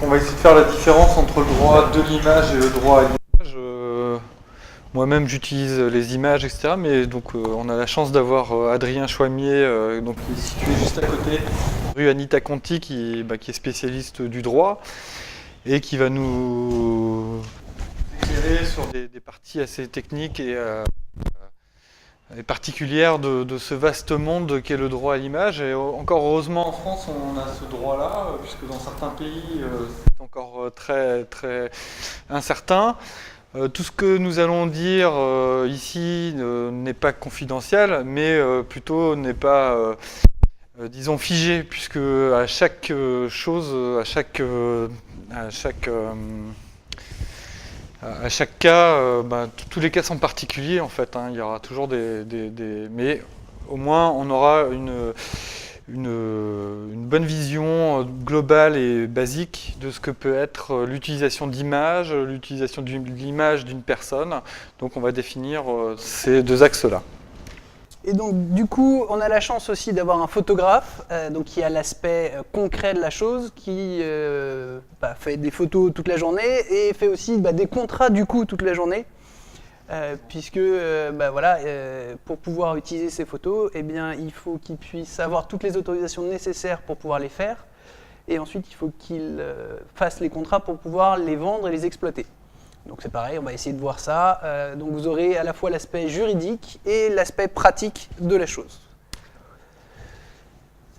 on va essayer de faire la différence entre le droit de l'image et le droit à l'image. Moi-même, j'utilise les images, etc. Mais donc, on a la chance d'avoir Adrien Chouamier, donc, qui est situé juste à côté, rue Anita Conti, qui est spécialiste du droit et qui va nous éclairer sur des parties assez techniques et particulière de ce vaste monde qu'est le droit à l'image. Et encore heureusement en France on a ce droit-là, puisque dans certains pays c'est encore très, très incertain. Tout ce que nous allons dire ici n'est pas confidentiel, mais plutôt n'est pas, disons, figé, puisque à chaque chose, à chaque cas, tous les cas sont particuliers en fait. Il y aura toujours mais au moins on aura une bonne vision globale et basique de ce que peut être l'utilisation d'images, l'utilisation de l'image d'une personne. Donc on va définir ces deux axes-là. Et donc du coup, on a la chance aussi d'avoir un photographe donc qui a l'aspect concret de la chose, qui fait des photos toute la journée et fait aussi des contrats du coup toute la journée, puisque pour pouvoir utiliser ces photos, eh bien, il faut qu'il puisse avoir toutes les autorisations nécessaires pour pouvoir les faire, et ensuite il faut qu'il fasse les contrats pour pouvoir les vendre et les exploiter. Donc c'est pareil, on va essayer de voir ça. Donc vous aurez à la fois l'aspect juridique et l'aspect pratique de la chose.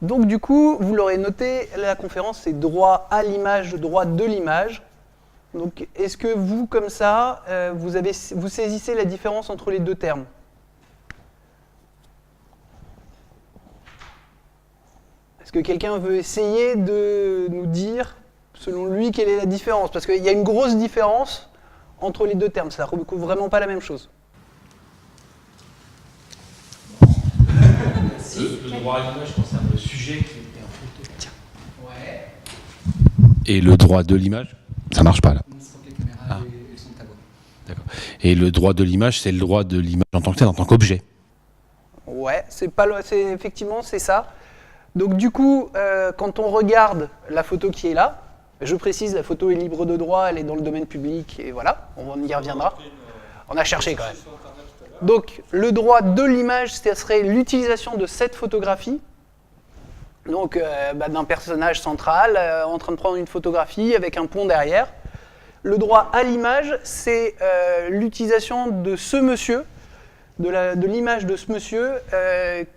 Donc du coup, vous l'aurez noté, la conférence c'est droit à l'image, droit de l'image. Donc est-ce que vous, comme ça, vous saisissez la différence entre les deux termes? Est-ce que quelqu'un veut essayer de nous dire, selon lui, quelle est la différence? Parce qu'il y a une grosse différence entre les deux termes, ça ne recouvre vraiment pas la même chose. Le droit à l'image concerne le sujet qui est en photo. Tiens. Ouais. Et le droit de l'image, ça marche pas là. Les caméras elles sont à bord. D'accord. Et le droit de l'image, c'est le droit de l'image en tant que tel, en tant qu'objet. Ouais, effectivement c'est ça. Donc du coup, quand on regarde la photo qui est là, je précise, la photo est libre de droit, elle est dans le domaine public, et voilà, on y reviendra. On a cherché quand même. Donc, le droit de l'image, ce serait l'utilisation de cette photographie, donc d'un personnage central en train de prendre une photographie avec un pont derrière. Le droit à l'image, c'est l'utilisation de ce monsieur, de l'image de ce monsieur,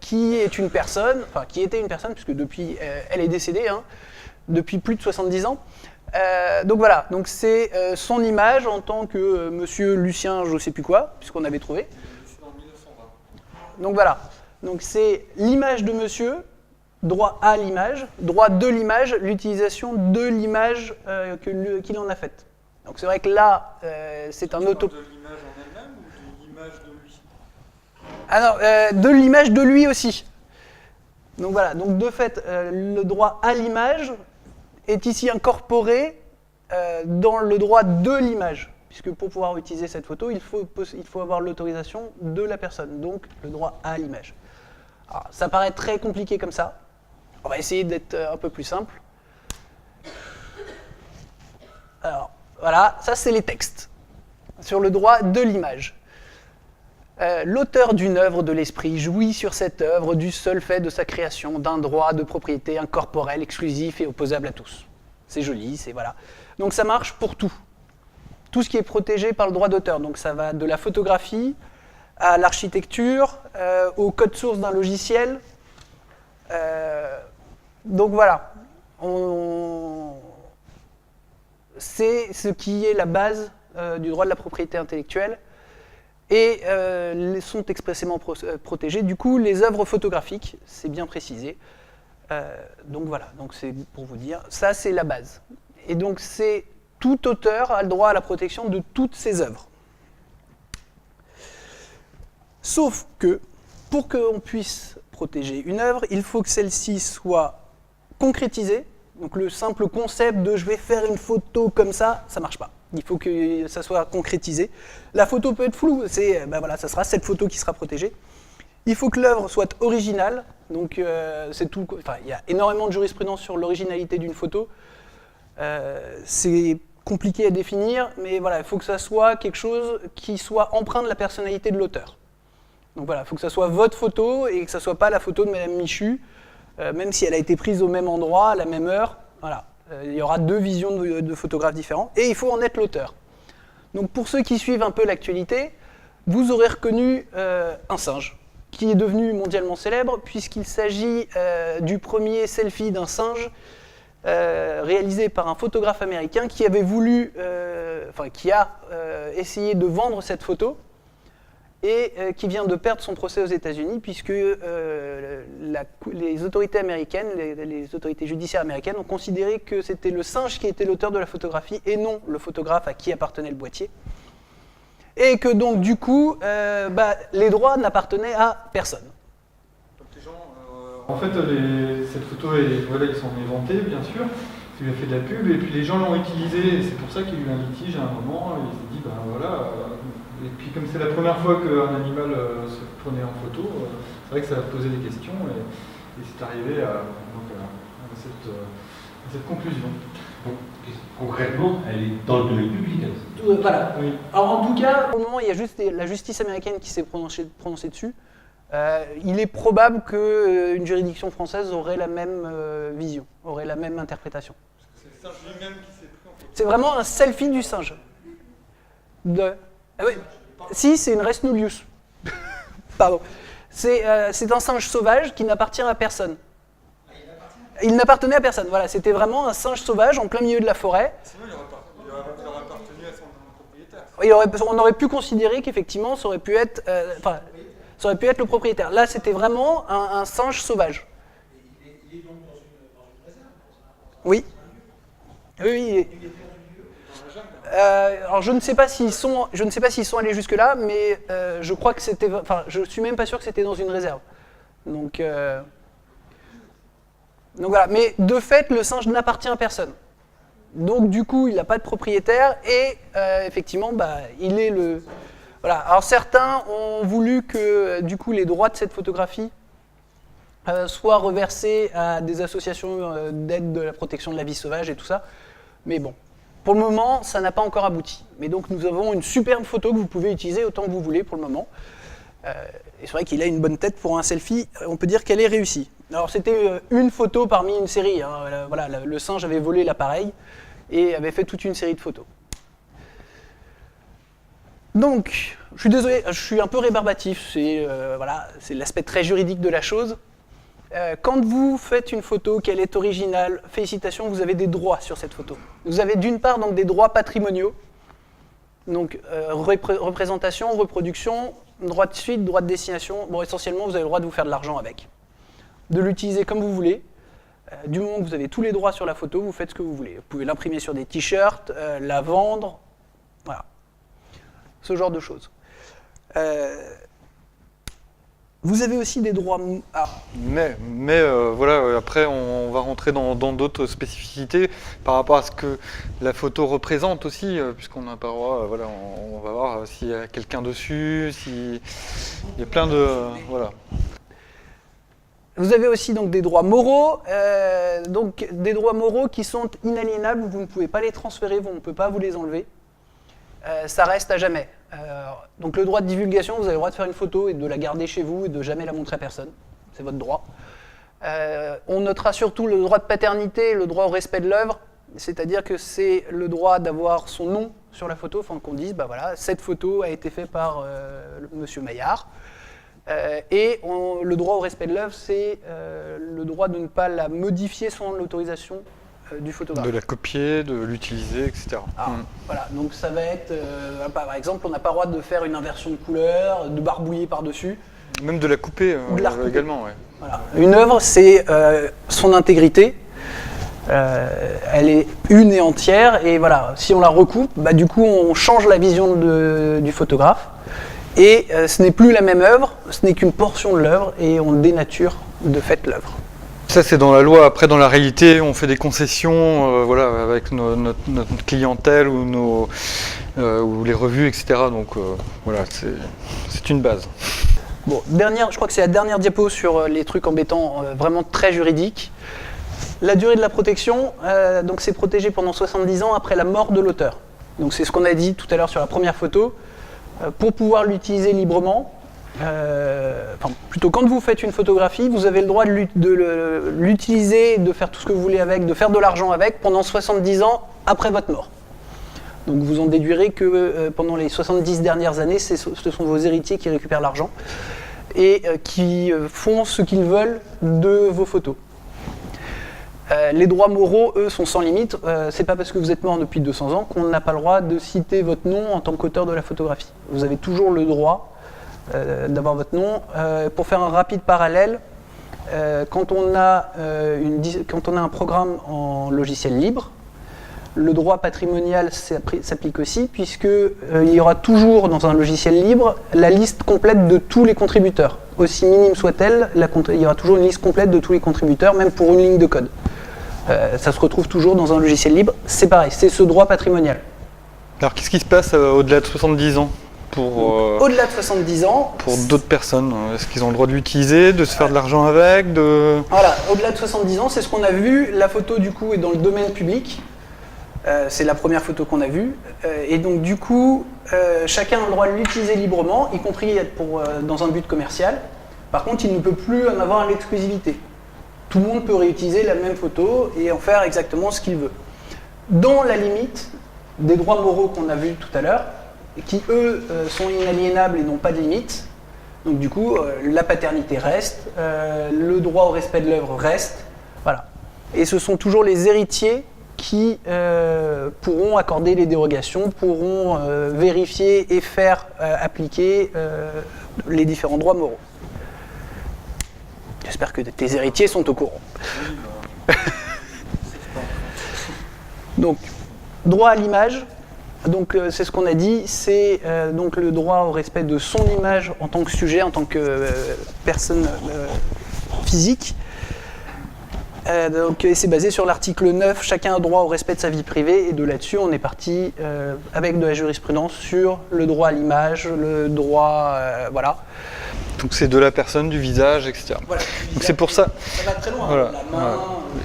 qui est une personne, enfin qui était une personne, puisque depuis, elle est décédée, depuis plus de 70 ans. Donc voilà, donc c'est son image en tant que monsieur Lucien, je ne sais plus quoi, puisqu'on avait trouvé. Donc voilà, donc c'est l'image de monsieur, droit à l'image, droit de l'image, l'utilisation de l'image qu'il en a faite. Donc c'est vrai que là, c'est un auto... De l'image en elle-même ou de l'image de lui? Ah non, de l'image de lui aussi. Donc voilà, donc de fait, le droit à l'image est ici incorporé dans le droit de l'image, puisque pour pouvoir utiliser cette photo, il faut avoir l'autorisation de la personne, donc le droit à l'image. Alors, ça paraît très compliqué comme ça, on va essayer d'être un peu plus simple. Alors, voilà, ça c'est les textes, sur le droit de l'image. L'auteur d'une œuvre de l'esprit jouit sur cette œuvre du seul fait de sa création d'un droit de propriété incorporel, exclusif et opposable à tous. C'est joli, c'est voilà. Donc ça marche pour tout. Tout ce qui est protégé par le droit d'auteur. Donc ça va de la photographie à l'architecture, au code source d'un logiciel. Donc voilà. C'est ce qui est la base du droit de la propriété intellectuelle. Et sont expressément protégées. Du coup, les œuvres photographiques, c'est bien précisé. Donc voilà, donc c'est pour vous dire, ça c'est la base. Et donc c'est tout auteur a le droit à la protection de toutes ses œuvres. Sauf que, pour qu'on puisse protéger une œuvre, il faut que celle-ci soit concrétisée. Donc le simple concept de « je vais faire une photo comme ça », ça ne marche pas. Il faut que ça soit concrétisé. La photo peut être floue, voilà, ça sera cette photo qui sera protégée. Il faut que l'œuvre soit originale, donc c'est tout. Enfin, il y a énormément de jurisprudence sur l'originalité d'une photo. C'est compliqué à définir, mais voilà, il faut que ça soit quelque chose qui soit empreint de la personnalité de l'auteur. Donc voilà, il faut que ça soit votre photo et que ça soit pas la photo de Madame Michu, même si elle a été prise au même endroit, à la même heure. Voilà, il y aura deux visions de photographes différents et il faut en être l'auteur. Donc pour ceux qui suivent un peu l'actualité, vous aurez reconnu un singe qui est devenu mondialement célèbre puisqu'il s'agit du premier selfie d'un singe réalisé par un photographe américain qui avait voulu, qui a essayé de vendre cette photo et qui vient de perdre son procès aux États-Unis puisque les autorités américaines, les autorités judiciaires américaines ont considéré que c'était le singe qui était l'auteur de la photographie et non le photographe à qui appartenait le boîtier. Et que donc du coup, les droits n'appartenaient à personne. En fait, cette photo, ils s'en est vanté, bien sûr, parce qu'il a fait de la pub, et puis les gens l'ont utilisée, et c'est pour ça qu'il y a eu un litige à un moment, et il s'est dit, et puis comme c'est la première fois qu'un animal se prenait en photo, c'est vrai que ça a posé des questions, et c'est arrivé à cette conclusion. Donc, concrètement, elle est dans le domaine public. Voilà. Oui. Alors en tout cas, au moment, il y a juste la justice américaine qui s'est prononcée dessus. Il est probable qu'une juridiction française aurait la même vision, aurait la même interprétation. C'est le singe lui-même qui s'est pris en photo. C'est vraiment un selfie du singe. Ah oui. Si, c'est une Resnulius. Pardon. C'est un singe sauvage qui n'appartient à personne. Il n'appartenait à personne, voilà. C'était vraiment un singe sauvage en plein milieu de la forêt. Sinon, il aurait appartenu à son propriétaire. On aurait pu considérer qu'effectivement, ça aurait pu être le propriétaire. Là, c'était vraiment un singe sauvage. Il est donc dans une réserve. Oui. Oui. Alors je ne sais pas s'ils sont allés jusque là, mais je crois que c'était, je suis même pas sûr que c'était dans une réserve. Donc voilà. Mais de fait, le singe n'appartient à personne. Donc du coup, il n'a pas de propriétaire et effectivement, il est le. Voilà. Alors certains ont voulu que du coup les droits de cette photographie soient reversés à des associations d'aide de la protection de la vie sauvage et tout ça. Mais bon. Pour le moment, ça n'a pas encore abouti. Mais donc, nous avons une superbe photo que vous pouvez utiliser autant que vous voulez pour le moment. Et c'est vrai qu'il a une bonne tête pour un selfie. On peut dire qu'elle est réussie. Alors, c'était une photo parmi une série. Hein. Voilà, le singe avait volé l'appareil et avait fait toute une série de photos. Donc, je suis désolé, je suis un peu rébarbatif. C'est l'aspect très juridique de la chose. Quand vous faites une photo, qu'elle est originale, félicitations, vous avez des droits sur cette photo. Vous avez d'une part donc, des droits patrimoniaux, donc représentation, reproduction, droit de suite, droit de destination. Bon, essentiellement, vous avez le droit de vous faire de l'argent avec. De l'utiliser comme vous voulez. Du moment que vous avez tous les droits sur la photo, vous faites ce que vous voulez. Vous pouvez l'imprimer sur des t-shirts, la vendre, voilà. Ce genre de choses. Vous avez aussi des droits... Ah. Mais voilà, après on va rentrer dans d'autres spécificités par rapport à ce que la photo représente aussi, puisqu'on n'a pas le droit, on va voir s'il y a quelqu'un dessus, il y a plein de... voilà. Vous avez aussi donc des droits moraux, des droits moraux qui sont inaliénables, vous ne pouvez pas les transférer, on ne peut pas vous les enlever. Ça reste à jamais. Donc le droit de divulgation, vous avez le droit de faire une photo et de la garder chez vous et de jamais la montrer à personne. C'est votre droit. On notera surtout le droit de paternité et le droit au respect de l'œuvre, c'est-à-dire que c'est le droit d'avoir son nom sur la photo, enfin qu'on dise, cette photo a été faite par Monsieur Maillard. Le droit au respect de l'œuvre, c'est le droit de ne pas la modifier sans l'autorisation du photographe. De la copier, de l'utiliser, etc. Voilà, donc ça va être, par exemple, on n'a pas le droit de faire une inversion de couleur, de barbouiller par-dessus. Même de la couper, ou de la recouper. Également, ouais. Voilà. Une œuvre, c'est son intégrité. Elle est une et entière, et voilà, si on la recoupe, du coup on change la vision du photographe, et ce n'est plus la même œuvre, ce n'est qu'une portion de l'œuvre, et on dénature de fait l'œuvre. Ça c'est dans la loi, après dans la réalité on fait des concessions avec notre clientèle ou les revues, etc. Donc c'est une base. Bon, je crois que c'est la dernière diapo sur les trucs embêtants, vraiment très juridiques. La durée de la protection, donc c'est protégé pendant 70 ans après la mort de l'auteur. Donc c'est ce qu'on a dit tout à l'heure sur la première photo. Pour pouvoir l'utiliser librement, plutôt quand vous faites une photographie, vous avez le droit de l'utiliser, de faire tout ce que vous voulez avec, de faire de l'argent avec pendant 70 ans après votre mort. Donc vous en déduirez que pendant les 70 dernières années, ce sont vos héritiers qui récupèrent l'argent et qui font ce qu'ils veulent de vos photos. Les droits moraux, eux, sont sans limite. C'est pas parce que vous êtes mort depuis 200 ans qu'on n'a pas le droit de citer votre nom en tant qu'auteur de la photographie. Vous avez toujours le droit d'avoir votre nom. Pour faire un rapide parallèle, quand on a un programme en logiciel libre, le droit patrimonial s'applique aussi, puisqu'il y aura toujours dans un logiciel libre la liste complète de tous les contributeurs. Aussi minime soit-elle, il y aura toujours une liste complète de tous les contributeurs, même pour une ligne de code. Ça se retrouve toujours dans un logiciel libre, c'est pareil, c'est ce droit patrimonial. Alors qu'est-ce qui se passe au-delà de 70 ans au-delà de 70 ans, pour d'autres personnes? Est-ce qu'ils ont le droit de l'utiliser, de se faire de l'argent avec Voilà, au-delà de 70 ans, c'est ce qu'on a vu. La photo, du coup, est dans le domaine public. C'est la première photo qu'on a vue. Et donc, du coup, chacun a le droit de l'utiliser librement, y compris dans un but commercial. Par contre, il ne peut plus en avoir l'exclusivité. Tout le monde peut réutiliser la même photo et en faire exactement ce qu'il veut. Dans la limite des droits moraux qu'on a vus tout à l'heure, qui eux sont inaliénables et n'ont pas de limite. Donc du coup, la paternité reste, le droit au respect de l'œuvre reste, voilà. Et ce sont toujours les héritiers qui pourront accorder les dérogations, pourront vérifier et faire appliquer les différents droits moraux. J'espère que tes héritiers sont au courant. Donc, droit à l'image. Donc c'est ce qu'on a dit, c'est donc le droit au respect de son image en tant que sujet, en tant que personne physique. Donc c'est basé sur l'article 9, chacun a droit au respect de sa vie privée, et de là-dessus on est parti avec de la jurisprudence sur le droit à l'image, le droit, voilà. Donc c'est de la personne, du visage, etc. Voilà, donc c'est pour ça. Ça va très loin, voilà, la main. Voilà.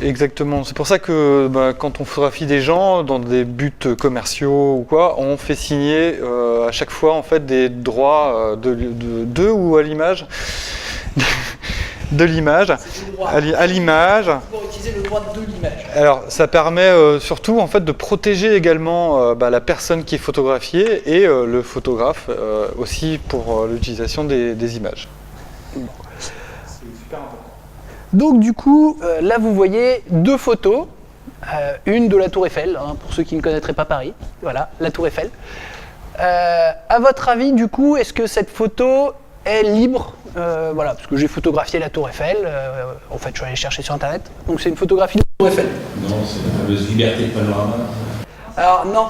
Exactement. C'est pour ça que quand on photographie des gens dans des buts commerciaux ou quoi, on fait signer à chaque fois en fait des droits de ou à l'image. De l'image, à l'image. Pour utiliser le droit de l'image. Alors, ça permet surtout en fait de protéger également la personne qui est photographiée et le photographe aussi pour l'utilisation des images. C'est super important. Donc du coup, là vous voyez deux photos, une de la Tour Eiffel, hein, pour ceux qui ne connaîtraient pas Paris, voilà, la Tour Eiffel. À votre avis, du coup, est-ce que cette photo est libre? Voilà, parce que j'ai photographié la Tour Eiffel, en fait je suis allé chercher sur internet, donc c'est une photographie de la Tour Eiffel. Non, c'est la fameuse liberté de panorama. Alors non.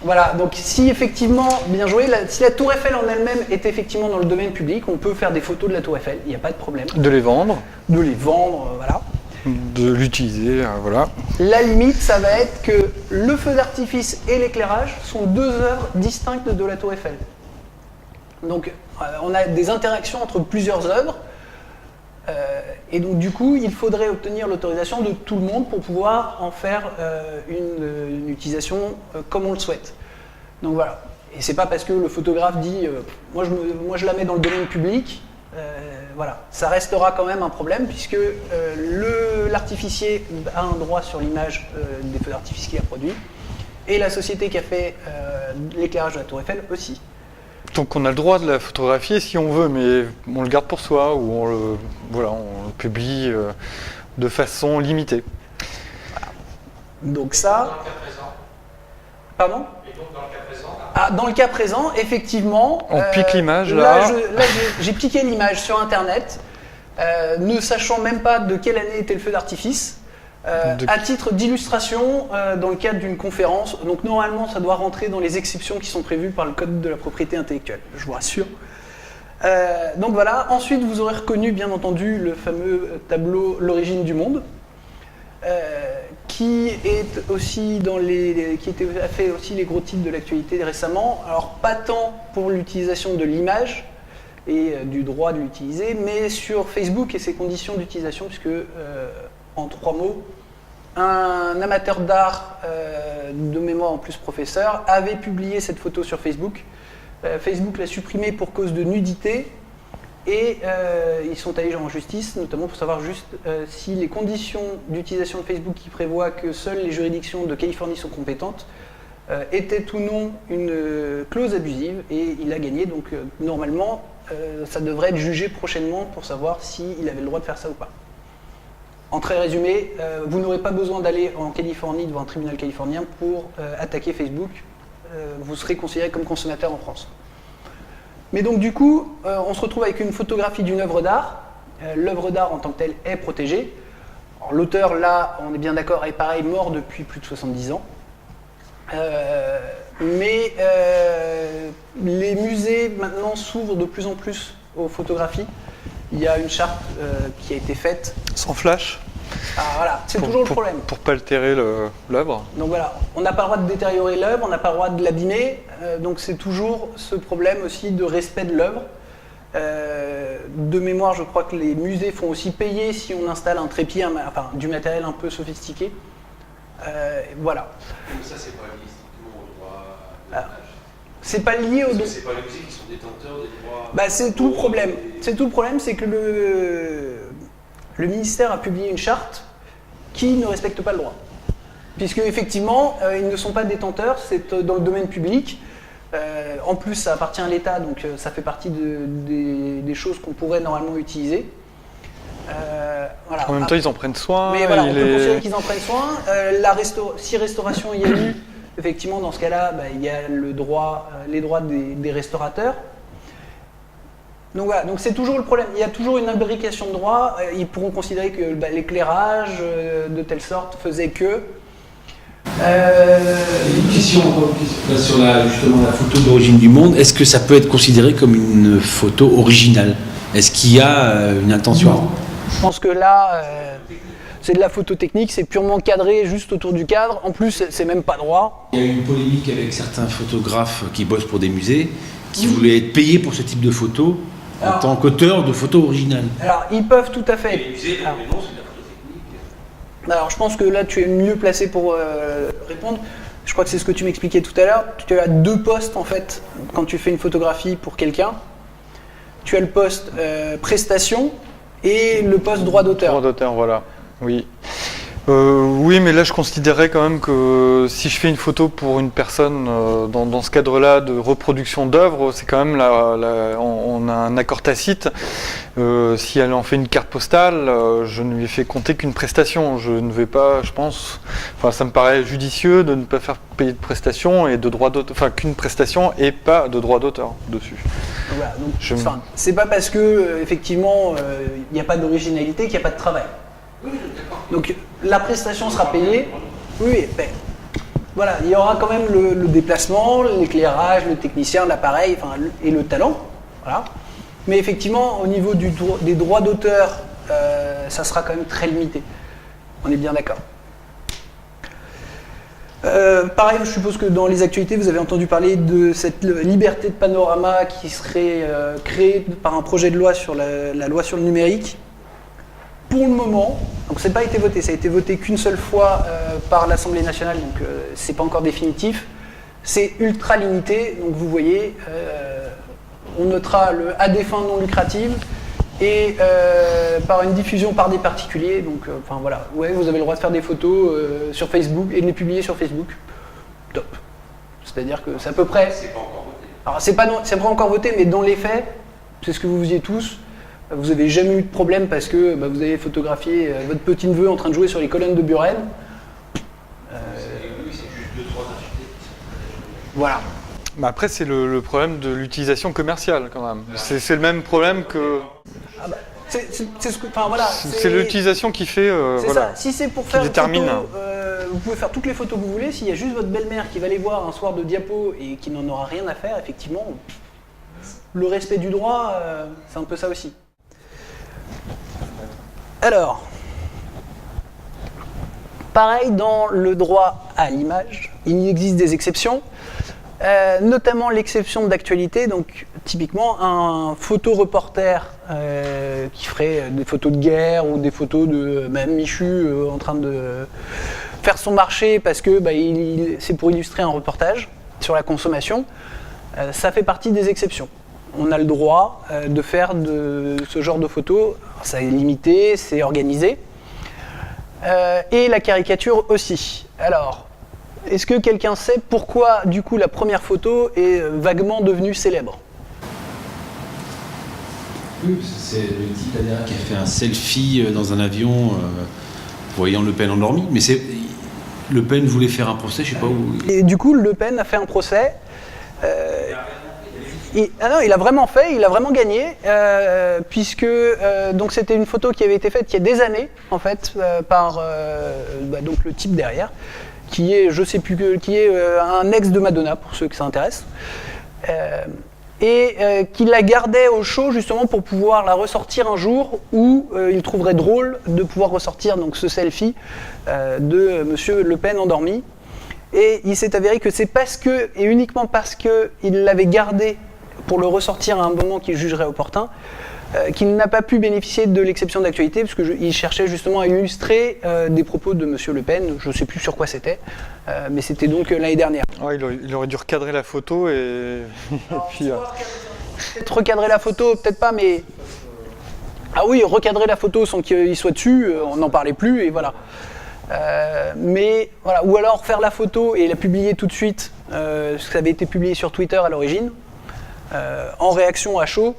Voilà, donc si effectivement, bien joué, si la Tour Eiffel en elle-même est effectivement dans le domaine public, on peut faire des photos de la Tour Eiffel, il n'y a pas de problème. De les vendre. De les vendre, voilà. De l'utiliser, voilà. La limite, ça va être que le feu d'artifice et l'éclairage sont deux œuvres distinctes de la Tour Eiffel. Donc on a des interactions entre plusieurs œuvres, et donc du coup il faudrait obtenir l'autorisation de tout le monde pour pouvoir en faire une utilisation comme on le souhaite. Donc voilà, et c'est pas parce que le photographe dit moi je la mets dans le domaine public, voilà, ça restera quand même un problème puisque l'artificier a un droit sur l'image des feux d'artifice qu'il a produit, et la société qui a fait l'éclairage de la Tour Eiffel aussi. Donc on a le droit de la photographier si on veut, mais on le garde pour soi ou on le publie de façon limitée. Voilà. Donc ça. Dans le cas présent. Pardon ? Et donc dans le cas présent. Ah, dans le cas présent, effectivement. On pique l'image là. là. J'ai piqué l'image sur internet, ne sachant même pas de quelle année était le feu d'artifice. À titre d'illustration, dans le cadre d'une conférence, donc normalement ça doit rentrer dans les exceptions qui sont prévues par le code de la propriété intellectuelle, je vous rassure. Donc voilà, ensuite vous aurez reconnu bien entendu le fameux tableau L'origine du monde, qui est aussi a fait aussi les gros titres de l'actualité récemment. Alors pas tant pour l'utilisation de l'image et du droit de l'utiliser, mais sur Facebook et ses conditions d'utilisation, puisque en 3 mots. Un amateur d'art, de mémoire en plus professeur, avait publié cette photo sur Facebook. Facebook l'a supprimée pour cause de nudité et ils sont allés en justice, notamment pour savoir juste si les conditions d'utilisation de Facebook qui prévoient que seules les juridictions de Californie sont compétentes étaient ou non une clause abusive, et il a gagné. Donc normalement, ça devrait être jugé prochainement pour savoir s'il avait le droit de faire ça ou pas. En très résumé, vous n'aurez pas besoin d'aller en Californie devant un tribunal californien pour attaquer Facebook. Vous serez considéré comme consommateur en France. Mais donc du coup, on se retrouve avec une photographie d'une œuvre d'art. L'œuvre d'art en tant que telle est protégée. L'auteur, là, on est bien d'accord, est pareil, mort depuis plus de 70 ans. Mais les musées maintenant s'ouvrent de plus en plus aux photographies. Il y a une charte qui a été faite. Sans flash. Ah, voilà, c'est toujours le problème. Pour pas altérer l'œuvre. Donc voilà, on n'a pas le droit de détériorer l'œuvre, on n'a pas le droit de l'abîmer, donc c'est toujours ce problème aussi de respect de l'œuvre. De mémoire, je crois que les musées font aussi payer si on installe un trépied, enfin du matériel un peu sophistiqué. Voilà. Mais ça, c'est pas lié strictement au droit de l'image. C'est pas lié au droit. C'est pas les musées qui sont détenteurs des droits. Bah, c'est tout le problème. C'est tout le problème, c'est que le ministère a publié une charte qui ne respecte pas le droit. Puisque effectivement, ils ne sont pas détenteurs, c'est dans le domaine public. En plus, ça appartient à l'État, donc ça fait partie des choses qu'on pourrait normalement utiliser. Voilà. En même temps, ils en prennent soin. Mais voilà, on peut considérer qu'ils en prennent soin. Si restauration il y a eu, effectivement, dans ce cas-là, il y a les droits des restaurateurs. Donc voilà, donc c'est toujours le problème. Il y a toujours une imbrication de droits. Ils pourront considérer que l'éclairage, de telle sorte, faisait que... Une question là, sur justement la photo d'origine du monde. Est-ce que ça peut être considéré comme une photo originale? Est-ce qu'il y a une intention? Je pense que là, c'est de la photo technique, c'est purement cadré juste autour du cadre. En plus, c'est même pas droit. Il y a eu une polémique avec certains photographes qui bossent pour des musées, qui voulaient être payés pour ce type de photo en tant qu'auteur de photos originales. Alors, ils peuvent tout à fait. Les musées, pour les noms, c'est de la photo technique. Alors, je pense que là, tu es mieux placé pour répondre. Je crois que c'est ce que tu m'expliquais tout à l'heure. Tu as 2 postes, en fait, quand tu fais une photographie pour quelqu'un. Tu as le poste prestation et le poste droit d'auteur. Droit d'auteur, voilà. Oui. Oui, mais là, je considérais quand même que si je fais une photo pour une personne dans ce cadre-là de reproduction d'œuvre, c'est quand même on a un accord tacite. Si elle en fait une carte postale, je ne lui fais compter qu'une prestation. Je ne vais pas, je pense, enfin, ça me paraît judicieux de ne pas faire payer de prestation et de droit d'auteur, enfin qu'une prestation et pas de droit d'auteur dessus. Voilà, donc, c'est pas parce que effectivement il n'y a pas d'originalité qu'il n'y a pas de travail. Donc la prestation sera payée. Oui, ben, voilà, il y aura quand même le déplacement, l'éclairage, le technicien, l'appareil, enfin, et le talent. Voilà. Mais effectivement, au niveau des droits d'auteur, ça sera quand même très limité. On est bien d'accord. Pareil, je suppose que dans les actualités, vous avez entendu parler de cette liberté de panorama qui serait créée par un projet de loi sur la loi sur le numérique. Pour le moment, donc ça n'a pas été voté, ça a été voté qu'une seule fois par l'Assemblée nationale, donc c'est pas encore définitif. C'est ultra limité, donc vous voyez, on notera le à des fins non lucratives et par une diffusion par des particuliers. Donc, enfin voilà, ouais, vous avez le droit de faire des photos sur Facebook et de les publier sur Facebook. Top. C'est-à-dire que c'est à peu près. C'est pas encore voté. Alors c'est pas encore voté, mais dans les faits, c'est ce que vous faisiez tous. Vous n'avez jamais eu de problème parce que vous avez photographié votre petit-neveu en train de jouer sur les colonnes de Buren. Oui, c'est juste 2-3 architectes. Voilà. Mais après, c'est le problème de l'utilisation commerciale quand même. C'est le même problème que. Ah bah, c'est ce que. Enfin voilà. C'est l'utilisation qui fait. C'est Voilà. ça. Si c'est pour faire une détermine. photo, vous pouvez faire toutes les photos que vous voulez. S'il y a juste votre belle-mère qui va les voir un soir de diapo et qui n'en aura rien à faire, effectivement, le respect du droit, c'est un peu ça aussi. Alors, pareil dans le droit à l'image, il existe des exceptions, notamment l'exception d'actualité. Donc, typiquement, un photoreporter qui ferait des photos de guerre ou des photos de même Michu en train de faire son marché parce que c'est pour illustrer un reportage sur la consommation, ça fait partie des exceptions. On a le droit de faire de ce genre de photos, ça est limité, c'est organisé, et la caricature aussi. Alors, est-ce que quelqu'un sait pourquoi, du coup, la première photo est vaguement devenue célèbre ? Oui, c'est le type derrière qui a fait un selfie dans un avion voyant Le Pen endormi. Mais Le Pen voulait faire un procès, je sais pas où. Et du coup, Le Pen a fait un procès. Il a vraiment fait, il a vraiment gagné, puisque donc c'était une photo qui avait été faite il y a des années, en fait, par donc le type derrière, qui est, je sais plus, qui est un ex de Madonna, pour ceux que ça intéresse, et qui la gardait au chaud justement pour pouvoir la ressortir un jour où il trouverait drôle de pouvoir ressortir donc ce selfie de Monsieur Le Pen endormi. Et il s'est avéré que c'est parce que, et uniquement parce qu'il l'avait gardé pour le ressortir à un moment qu'il jugerait opportun, qu'il n'a pas pu bénéficier de l'exception d'actualité, parce qu'il cherchait justement à illustrer des propos de M. Le Pen, je ne sais plus sur quoi c'était, mais c'était donc l'année dernière. Ouais, il aurait dû recadrer la photo et puis... Peut-être recadrer la photo, peut-être pas, mais... Ah oui, recadrer la photo sans qu'il soit dessus, on n'en parlait plus, et voilà. Mais voilà, ou alors faire la photo et la publier tout de suite, parce que ça avait été publié sur Twitter à l'origine, en réaction à chaud,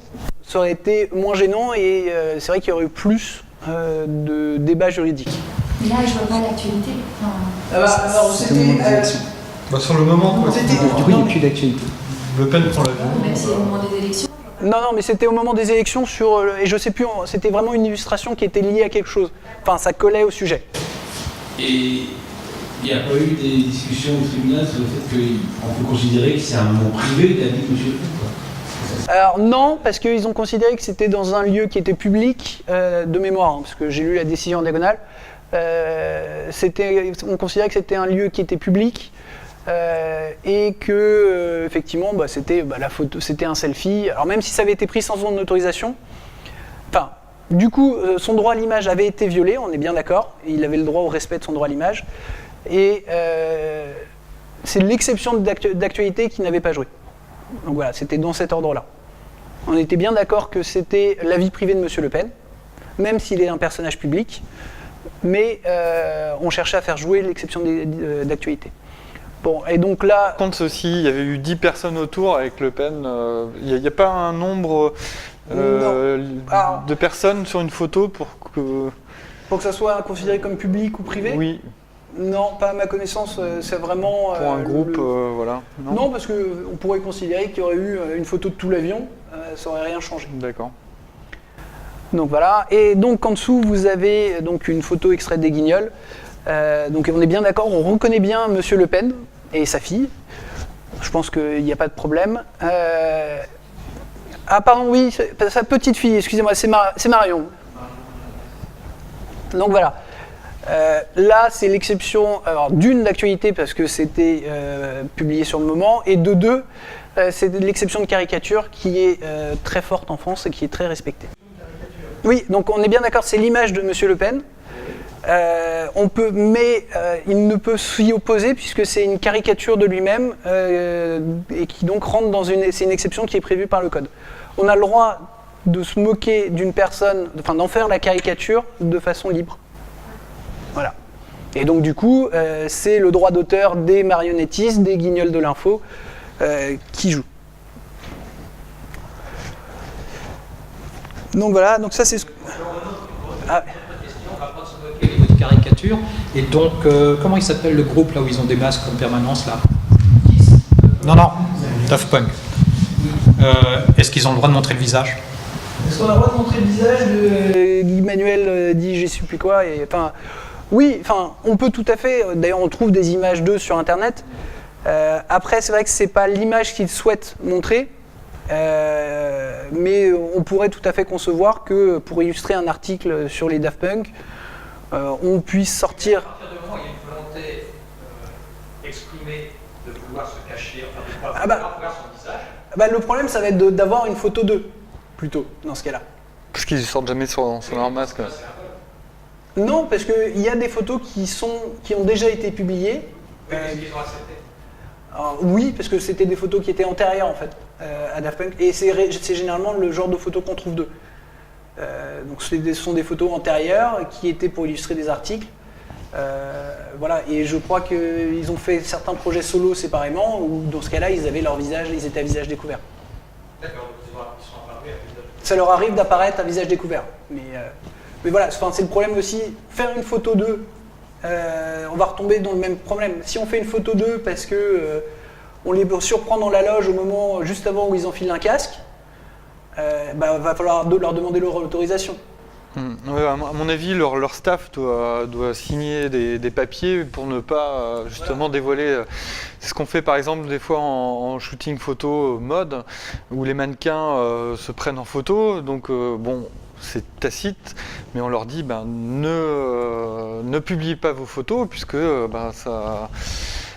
ça aurait été moins gênant et c'est vrai qu'il y aurait eu plus de débats juridiques. Mais là, je vois pas l'actualité. Alors, sur le moment, quoi. Du coup, il n'y a plus d'actualité. Le Pen prend l'avion. Même si c'est au moment des élections. Non, mais c'était au moment des élections et je sais plus, c'était vraiment une illustration qui était liée à quelque chose. Enfin, ça collait au sujet. Et il n'y a pas eu des discussions au tribunal sur le fait qu'on peut considérer que c'est un moment privé d'avis de M. Le Pen, quoi. Alors non, parce qu'ils ont considéré que c'était dans un lieu qui était public, de mémoire, parce que j'ai lu la décision en diagonale. On considérait que c'était un lieu qui était public et que effectivement, c'était la photo, c'était un selfie. Alors même si ça avait été pris sans son autorisation, enfin, du coup, son droit à l'image avait été violé, on est bien d'accord. Il avait le droit au respect de son droit à l'image, et c'est l'exception d'actualité qui n'avait pas joué. Donc voilà, c'était dans cet ordre-là. On était bien d'accord que c'était la vie privée de M. Le Pen, même s'il est un personnage public, mais on cherchait à faire jouer l'exception d'actualité. Bon, et donc là... Par contre, ceci, il y avait eu 10 personnes autour avec Le Pen. Il n'y a pas un nombre de personnes sur une photo pour que... Pour que ça soit considéré comme public ou privé ? Oui. Non, pas à ma connaissance, c'est vraiment... Pour un groupe, voilà. Non, parce qu'on pourrait considérer qu'il y aurait eu une photo de tout l'avion, ça n'aurait rien changé. D'accord. Donc voilà, et donc en dessous, vous avez donc une photo extraite des Guignols. Donc on est bien d'accord, on reconnaît bien Monsieur Le Pen et sa fille. Je pense qu'il n'y a pas de problème. Ah pardon, oui, sa petite fille, excusez-moi, c'est Marion. Donc voilà. Là, c'est l'exception d'une d'actualité parce que c'était publié sur le moment, et de deux, c'est l'exception de caricature qui est très forte en France et qui est très respectée. Oui, donc on est bien d'accord, c'est l'image de Monsieur Le Pen. Mais il ne peut s'y opposer puisque c'est une caricature de lui-même et qui donc rentre dans c'est une exception qui est prévue par le code. On a le droit de se moquer d'une personne, enfin d'en faire la caricature de façon libre. Voilà. Et donc du coup, c'est le droit d'auteur des marionnettistes, des Guignols de l'info qui joue. Donc voilà, donc ça c'est ce que... On va pas se moquer de caricature. Et donc, comment il s'appelle le groupe là où ils ont des masques en permanence là ? Non, Daft Punk. Est-ce qu'ils ont le droit de montrer le visage ? Est-ce qu'on a le droit de montrer le visage de Guy Manuel dit je sais plus quoi et, enfin, oui, enfin, on peut tout à fait. D'ailleurs, on trouve des images d'eux sur Internet. Après, c'est vrai que c'est pas l'image qu'ils souhaitent montrer, mais on pourrait tout à fait concevoir que pour illustrer un article sur les Daft Punk, on puisse sortir. À partir du moment où il y a une volonté exprimée de vouloir se cacher, enfin de ne pas vouloir voir son visage. Bah, le problème, ça va être d'avoir une photo d'eux, plutôt, dans ce cas-là. Parce qu'ils ne sortent jamais sur leur masque. Non, parce qu'il y a des photos qui ont déjà été publiées. Alors, oui, parce que c'était des photos qui étaient antérieures, en fait, à Daft Punk. Et c'est généralement le genre de photos qu'on trouve d'eux. Donc ce sont des photos antérieures qui étaient pour illustrer des articles. Voilà, et je crois qu'ils ont fait certains projets solo séparément, où dans ce cas-là, ils avaient leur visage, ils étaient à visage découvert. D'accord, ils sont apparus à visage. Ça leur arrive d'apparaître à visage découvert. Mais voilà, c'est le problème aussi. Faire une photo d'eux, on va retomber dans le même problème. Si on fait une photo d'eux parce que on les surprend dans la loge au moment juste avant où ils enfilent un casque, va falloir leur demander leur autorisation. Ouais, à mon avis, leur staff doit signer des papiers pour ne pas justement dévoiler. C'est ce qu'on fait par exemple des fois en shooting photo mode, où les mannequins se prennent en photo. Donc bon, c'est tacite, mais on leur dit ne publiez pas vos photos puisque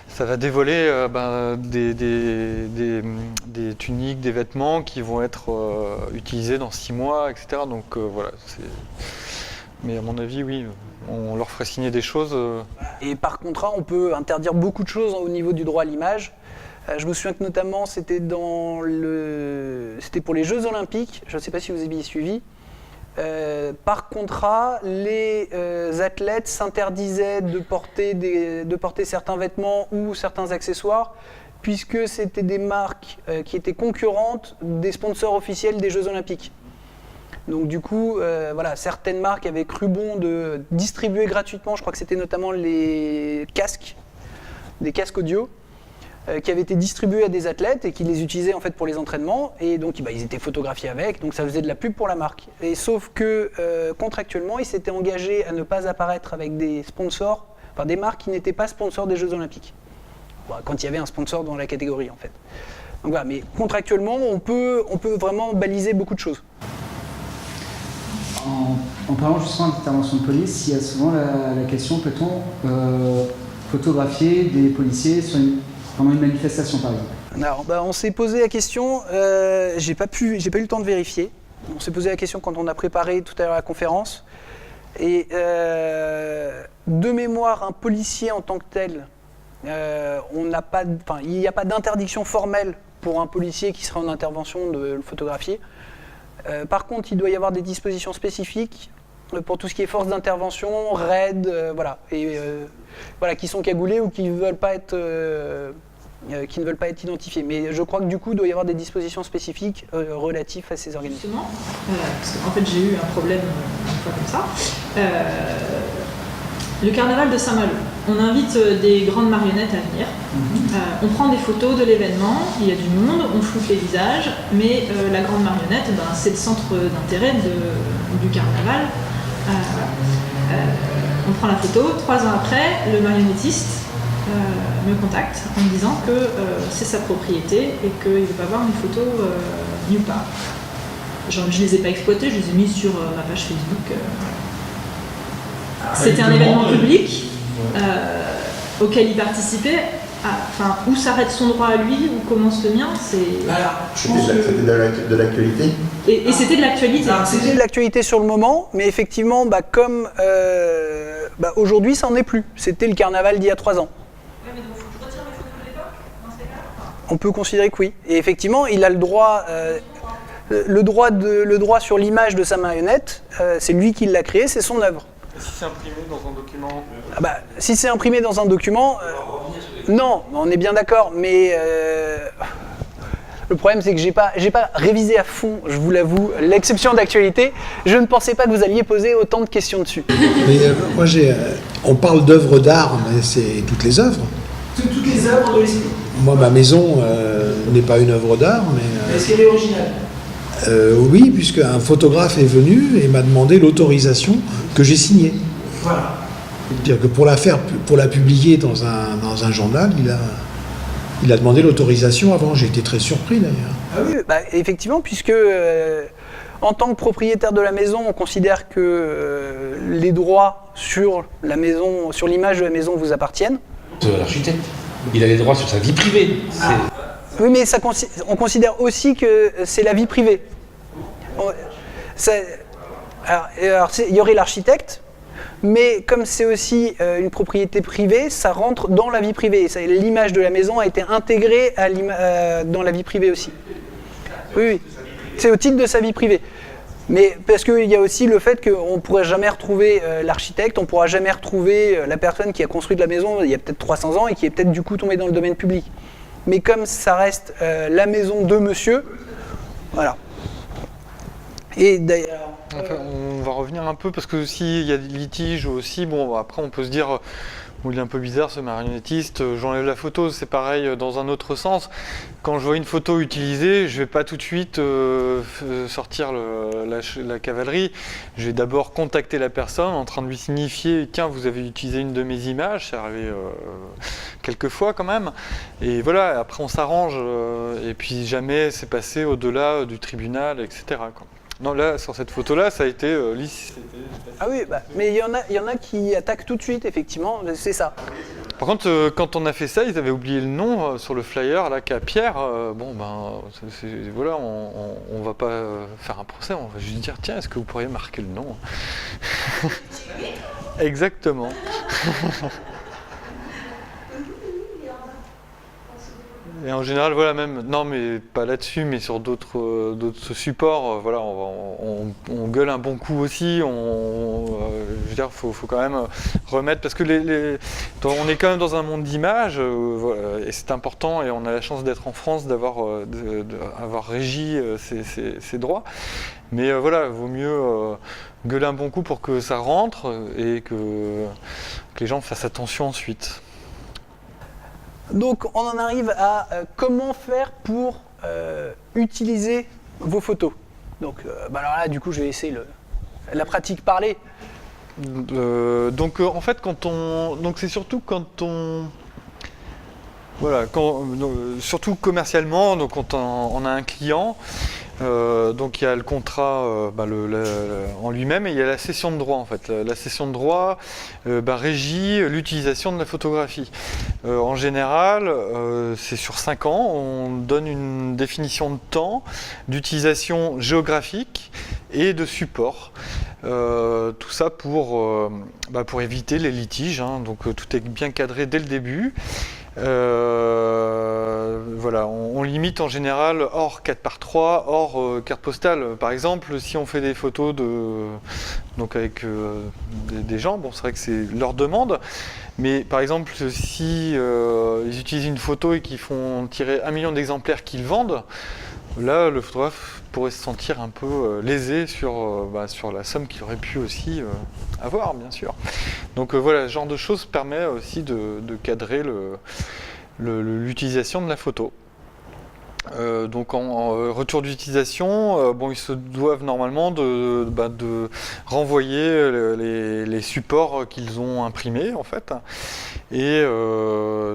ça va dévoiler des tuniques, des vêtements qui vont être utilisés dans 6 mois, etc. Donc voilà. Mais à mon avis, oui, on leur ferait signer des choses. Et par contrat, on peut interdire beaucoup de choses au niveau du droit à l'image. Je me souviens que notamment, c'était pour les Jeux Olympiques. Je ne sais pas si vous aviez suivi. Par contrat, les athlètes s'interdisaient de porter certains vêtements ou certains accessoires, puisque c'était des marques qui étaient concurrentes des sponsors officiels des Jeux Olympiques. Donc du coup, voilà, certaines marques avaient cru bon de distribuer gratuitement, je crois que c'était notamment des casques audio, qui avaient été distribués à des athlètes et qui les utilisaient en fait pour les entraînements, et donc ils étaient photographiés avec, donc ça faisait de la pub pour la marque. Et sauf que contractuellement, ils s'étaient engagés à ne pas apparaître avec des sponsors, enfin des marques qui n'étaient pas sponsors des Jeux Olympiques. Bon, quand il y avait un sponsor dans la catégorie en fait. Donc voilà, mais contractuellement, on peut vraiment baliser beaucoup de choses. En parlant justement d'intervention de police, il y a souvent la question, peut-on photographier des policiers pendant une manifestation par exemple? Alors, on s'est posé la question, j'ai pas eu le temps de vérifier. On s'est posé la question quand on a préparé tout à l'heure la conférence. Et de mémoire, un policier en tant que tel, il n'y a pas d'interdiction formelle pour un policier qui serait en intervention de le photographier. Par contre, il doit y avoir des dispositions spécifiques pour tout ce qui est force d'intervention, RAID, voilà, et voilà, qui sont cagoulés ou qui ne veulent pas être identifiés. Mais je crois que du coup, il doit y avoir des dispositions spécifiques relatives à ces organismes. Justement, parce qu'en fait, j'ai eu un problème une fois comme ça. Le carnaval de Saint-Malo. On invite des grandes marionnettes à venir. On prend des photos de l'événement, il y a du monde, on floute les visages, mais la grande marionnette, c'est le centre d'intérêt du carnaval. On prend la photo. 3 ans après, le marionnettiste me contacte en me disant que c'est sa propriété et qu'il ne veut pas voir une photo nulle part. Je ne les ai pas exploitées, je les ai mises sur ma page Facebook. C'était un événement public auquel il participait. Où s'arrête son droit à lui, où commence le mien, C'était de l'actualité. Et c'était de l'actualité. C'était de l'actualité sur le moment, mais effectivement, comme aujourd'hui, ça n'en est plus. C'était le carnaval d'il y a 3 ans. Ouais, mais donc, faut que je retire mes photos de l'époque dans ces cas-là. On peut considérer que oui. Et effectivement, il a le droit sur l'image de sa marionnette, c'est lui qui l'a créé, c'est son œuvre. Et si c'est imprimé dans un document Si c'est imprimé dans un document, non, on est bien d'accord, mais le problème c'est que j'ai pas révisé à fond, je vous l'avoue, l'exception d'actualité. Je ne pensais pas que vous alliez poser autant de questions dessus. Mais moi on parle d'œuvres d'art, mais c'est toutes les œuvres. Toutes les œuvres de l'esprit. Moi, ma maison n'est pas une œuvre d'art, mais... Est-ce qu'elle est originale ? Oui, puisque un photographe est venu et m'a demandé l'autorisation que j'ai signée. Voilà. C'est-à-dire que pour la publier dans un journal, il a demandé l'autorisation avant. J'ai été très surpris d'ailleurs. Ah oui, effectivement, puisque en tant que propriétaire de la maison, on considère que les droits sur la maison, sur l'image de la maison vous appartiennent. L'architecte, il a les droits sur sa vie privée. Oui, mais on considère aussi que c'est la vie privée. Alors, il y aurait l'architecte, mais comme c'est aussi une propriété privée, ça rentre dans la vie privée. L'image de la maison a été intégrée dans la vie privée aussi. Oui, c'est au titre de sa vie privée. Mais parce qu'il y a aussi le fait qu'on ne pourrait jamais retrouver l'architecte, on ne pourra jamais retrouver la personne qui a construit la maison il y a peut-être 300 ans et qui est peut-être du coup tombée dans le domaine public. Mais comme ça reste la maison de monsieur, voilà. Et d'ailleurs... Enfin, on va revenir un peu parce que s'il y a des litiges aussi, bon après on peut se dire il est un peu bizarre ce marionnettiste, j'enlève la photo, c'est pareil dans un autre sens. Quand je vois une photo utilisée, je vais pas tout de suite sortir la cavalerie. Je vais d'abord contacter la personne en train de lui signifier tiens, vous avez utilisé une de mes images, c'est arrivé quelques fois quand même. Et voilà, après on s'arrange et puis jamais c'est passé au-delà du tribunal, etc. quoi. Non, là, sur cette photo-là, ça a été lisse. Ah oui, mais il y en a qui attaquent tout de suite, effectivement, c'est ça. Par contre, quand on a fait ça, ils avaient oublié le nom sur le flyer, là, qu'à Pierre. Voilà, on va pas faire un procès, on va juste dire, tiens, est-ce que vous pourriez marquer le nom? Exactement. Et en général, voilà, même, non mais pas là-dessus, mais sur d'autres supports, voilà, on gueule un bon coup aussi, je veux dire, faut quand même remettre, parce que on est quand même dans un monde d'images, voilà, et c'est important, et on a la chance d'être en France, d'avoir régi ces droits, mais voilà, il vaut mieux gueuler un bon coup pour que ça rentre, et que les gens fassent attention ensuite. Donc on en arrive à comment faire pour utiliser vos photos. Donc alors là du coup je vais laisser la pratique parler. Donc en fait c'est surtout quand on voilà, surtout commercialement, donc quand on a un client, donc il y a le contrat en lui-même et il y a la cession de droit en fait. La cession de droit régit l'utilisation de la photographie. En général, c'est sur 5 ans, on donne une définition de temps, d'utilisation géographique et de support. Tout ça pour éviter les litiges, hein, donc tout est bien cadré dès le début. Voilà, on limite en général hors 4x3, hors carte postale. Par exemple, si on fait des photos avec des gens, bon, c'est vrai que c'est leur demande, mais par exemple, si ils utilisent une photo et qu'ils font tirer 1 million d'exemplaires qu'ils vendent, là, le photographe pourrait se sentir un peu lésé sur la somme qu'il aurait pu aussi avoir, bien sûr. Donc voilà, ce genre de choses permet aussi de cadrer l'utilisation de la photo. Donc en retour d'utilisation, ils se doivent normalement de renvoyer les supports qu'ils ont imprimés en fait. Et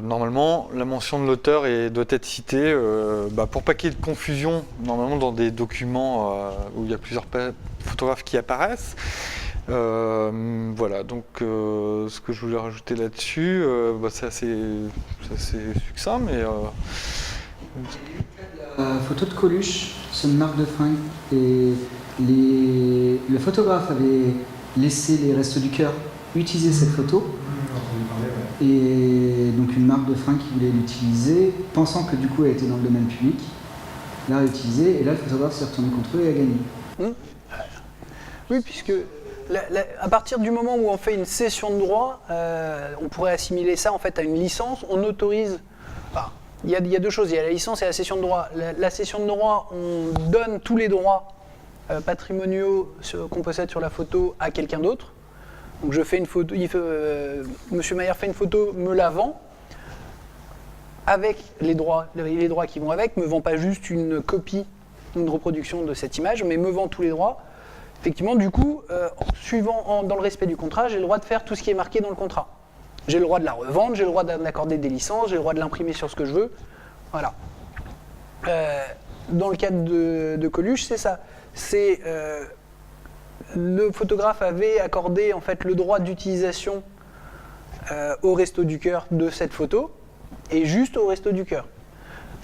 normalement la mention de l'auteur doit être citée pour pas qu'il y ait de confusion normalement dans des documents où il y a plusieurs photographes qui apparaissent. Voilà, donc ce que je voulais rajouter là-dessus, c'est assez succinct, mais photo de Coluche sur une marque de fringues et le photographe avait laissé les Restos du Cœur utiliser cette photo et donc une marque de fringues qui voulait l'utiliser pensant que du coup elle était dans le domaine public, l'a utilisée et là le photographe s'est retourné contre eux et a gagné. Oui, puisque à partir du moment où on fait une cession de droit, on pourrait assimiler ça en fait à une licence, on autorise... Il y a 2 choses, il y a la licence et la cession de droit. La cession de droit, on donne tous les droits patrimoniaux qu'on possède sur la photo à quelqu'un d'autre. Donc je fais une photo, Monsieur Maillard fait une photo, me la vend, avec les droits qui vont avec, me vend pas juste une copie, une reproduction de cette image, mais me vend tous les droits. Effectivement, du coup, dans le respect du contrat, j'ai le droit de faire tout ce qui est marqué dans le contrat. J'ai le droit de la revendre, j'ai le droit d'accorder des licences, j'ai le droit de l'imprimer sur ce que je veux. Voilà. Dans le cadre de Coluche, c'est ça. Le photographe avait accordé en fait le droit d'utilisation au Resto du Cœur de cette photo, et juste au Resto du Cœur.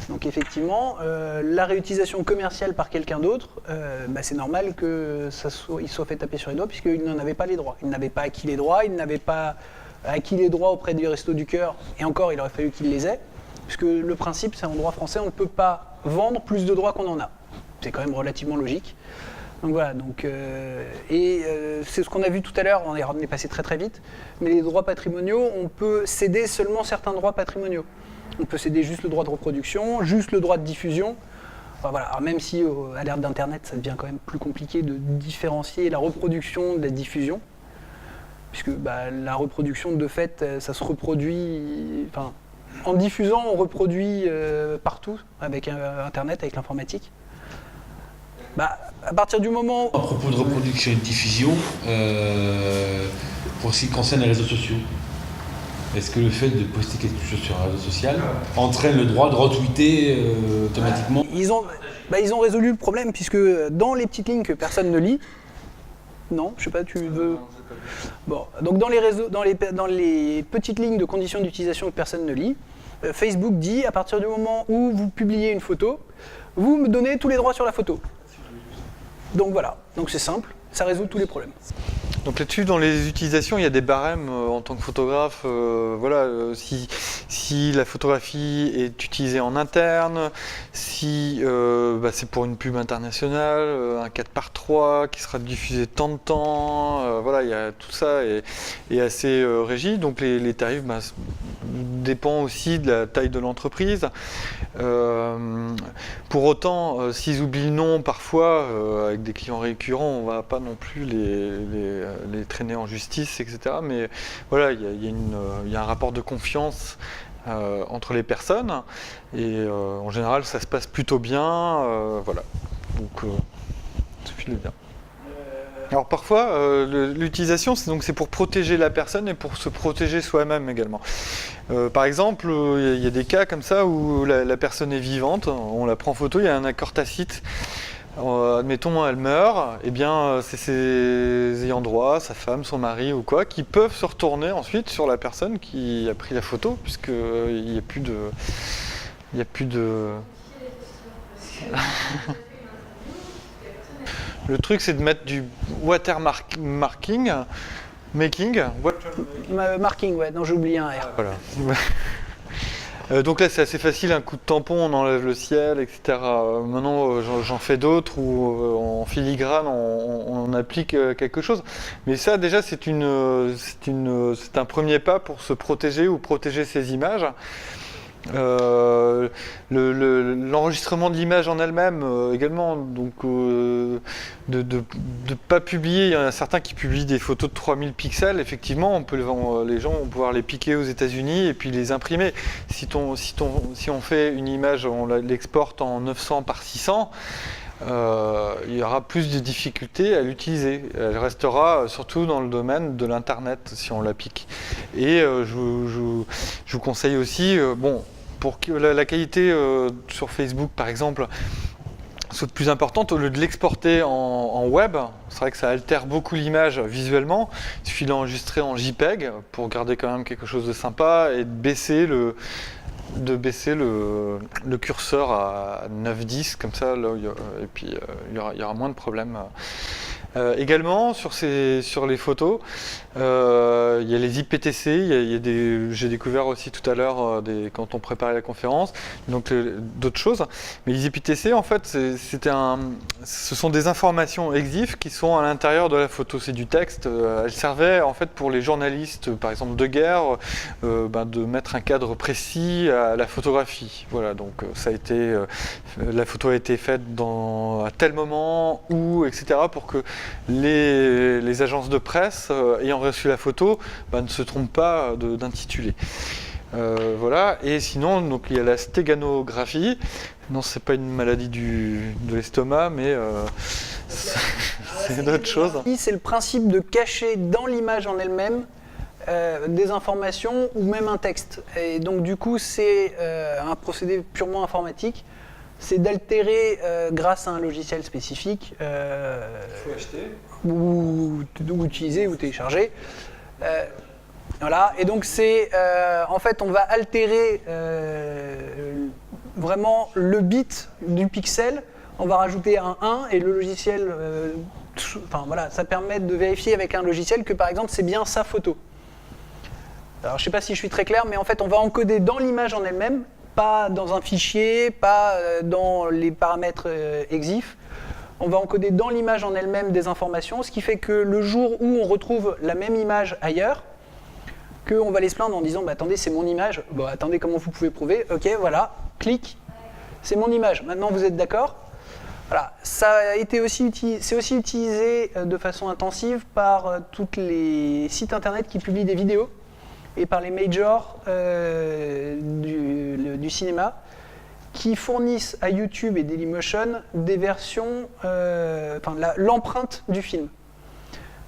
Donc effectivement, la réutilisation commerciale par quelqu'un d'autre, c'est normal qu'il soit fait taper sur les doigts puisqu'il n'en avait pas les droits. Il n'avait pas acquis les droits, il n'avait pas acquis les droits auprès du Resto du Cœur, et encore il aurait fallu qu'il les ait, puisque le principe c'est en droit français, on ne peut pas vendre plus de droits qu'on en a. C'est quand même relativement logique. Donc voilà, c'est ce qu'on a vu tout à l'heure, on est passé très très vite, mais les droits patrimoniaux, on peut céder seulement certains droits patrimoniaux. On peut céder juste le droit de reproduction, juste le droit de diffusion. Enfin, voilà. Alors, même si à l'ère d'Internet, ça devient quand même plus compliqué de différencier la reproduction de la diffusion, puisque la reproduction, de fait, ça se reproduit... Enfin, en diffusant, on reproduit partout, avec Internet, avec l'informatique. À partir du moment... À propos de reproduction et de diffusion, pour ce qui concerne les réseaux sociaux, est-ce que le fait de poster quelque chose sur un réseau social entraîne le droit de retweeter automatiquement ? Ils ont résolu le problème, puisque dans les petites lignes que personne ne lit, non, je sais pas, tu veux... Bon, donc dans les petites lignes de conditions d'utilisation que personne ne lit, Facebook dit, à partir du moment où vous publiez une photo, vous me donnez tous les droits sur la photo. Donc voilà, donc c'est simple, ça résout tous les problèmes. Donc là-dessus, dans les utilisations, il y a des barèmes en tant que photographe. Si la photographie est utilisée en interne, si c'est pour une pub internationale, un 4x3 qui sera diffusé tant de temps, il y a tout ça est assez régi. Donc les tarifs dépendent aussi de la taille de l'entreprise. Pour autant, s'ils oublient le nom, parfois, avec des clients récurrents, on ne va pas non plus les traîner en justice, etc. Mais voilà, il y a un rapport de confiance entre les personnes et en général ça se passe plutôt bien, voilà. Donc ça file bien. Alors parfois l'utilisation c'est pour protéger la personne et pour se protéger soi-même également. Par exemple, il y a des cas comme ça où la personne est vivante, on la prend en photo, il y a un accord tacite. Admettons, elle meurt, eh bien c'est ses ayants droit, sa femme, son mari ou quoi, qui peuvent se retourner ensuite sur la personne qui a pris la photo, puisqu'il n'y a plus de... Le truc, c'est de mettre du watermarking, marking, ouais, non, j'ai oublié un R. Voilà. Donc là c'est assez facile, un coup de tampon, on enlève le ciel, etc. Maintenant j'en fais d'autres où en filigrane on applique quelque chose. Mais ça déjà c'est un premier pas pour se protéger ou protéger ses images. L'enregistrement de l'image en elle-même également, donc de pas publier, il y en a certains qui publient des photos de 3000 pixels, effectivement les gens vont pouvoir les piquer aux États-Unis et puis les imprimer. Si on fait une image, on l'exporte en 900 par 600, il y aura plus de difficultés à l'utiliser. Elle restera surtout dans le domaine de l'internet si on la pique. Et je vous conseille aussi, pour que la qualité sur Facebook par exemple soit plus importante, au lieu de l'exporter en web, c'est vrai que ça altère beaucoup l'image visuellement, il suffit d'enregistrer en JPEG pour garder quand même quelque chose de sympa et de baisser le curseur à 9-10 comme ça, là, et puis il y aura moins de problèmes. Également sur les photos, il y a les IPTC, j'ai découvert aussi tout à l'heure quand on préparait la conférence, donc d'autres choses. Mais les IPTC en fait ce sont des informations EXIF qui sont à l'intérieur de la photo, c'est du texte. Elles servaient en fait pour les journalistes par exemple de guerre de mettre un cadre précis à la photographie. Voilà, donc la photo a été faite à tel moment où, etc. pour que les agences de presse ayant reçu la photo ne se trompent pas d'intitulé. Voilà, et sinon donc, il y a la stéganographie. Non, c'est pas une maladie de l'estomac, mais c'est d'autres choses. C'est le principe de cacher dans l'image en elle-même des informations ou même un texte. Et donc du coup, c'est un procédé purement informatique. C'est d'altérer grâce à un logiciel spécifique. Faut acheter. Ou utiliser ou télécharger. Voilà, et donc c'est en fait on va altérer vraiment le bit du pixel, on va rajouter un 1 et le logiciel, enfin voilà, ça permet de vérifier avec un logiciel que par exemple c'est bien sa photo. Alors je ne sais pas si je suis très clair, mais en fait on va encoder dans l'image en elle-même, pas dans un fichier, pas dans les paramètres EXIF. On va encoder dans l'image en elle-même des informations, ce qui fait que le jour où on retrouve la même image ailleurs, qu'on va les se plaindre en disant bah, attendez, c'est mon image. Bon, attendez, comment vous pouvez prouver? Ok, voilà, clic, c'est mon image. Maintenant, vous êtes d'accord? Voilà, ça a été c'est aussi utilisé de façon intensive par tous les sites internet qui publient des vidéos et par les majors du cinéma qui fournissent à YouTube et Dailymotion des versions, l'empreinte du film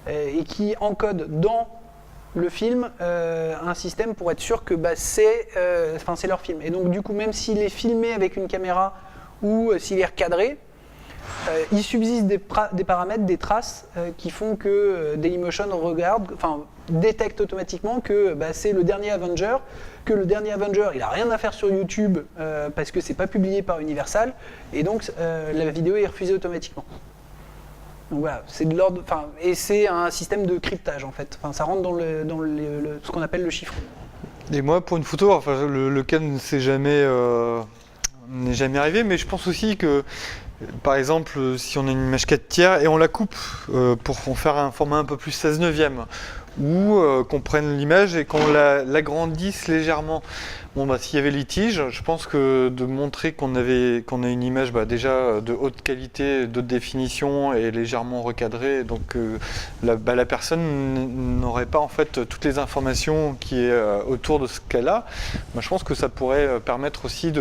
et qui encodent dans le film un système pour être sûr que bah, c'est leur film. Et donc du coup, même s'il est filmé avec une caméra ou s'il est recadré, il subsiste des paramètres, des traces qui font que Dailymotion détecte automatiquement que bah, c'est le dernier Avenger, que le dernier Avenger il n'a rien à faire sur YouTube parce que c'est pas publié par Universal, et donc la vidéo est refusée automatiquement. Donc voilà, c'est de l'ordre, et c'est un système de cryptage en fait. Ça rentre dans ce qu'on appelle le chiffre. Et moi, pour une photo, le cas n'est jamais arrivé, mais je pense aussi que, par exemple, si on a une image 4 tiers et on la coupe pour en faire un format un peu plus 16/9, ou qu'on prenne l'image et qu'on l'agrandisse légèrement. Bon, bah, s'il y avait litige, je pense que de montrer qu'on a une image déjà de haute qualité, de haute définition et légèrement recadrée, donc la personne n'aurait pas en fait toutes les informations qui est autour de ce qu'elle a. Bah, je pense que ça pourrait permettre aussi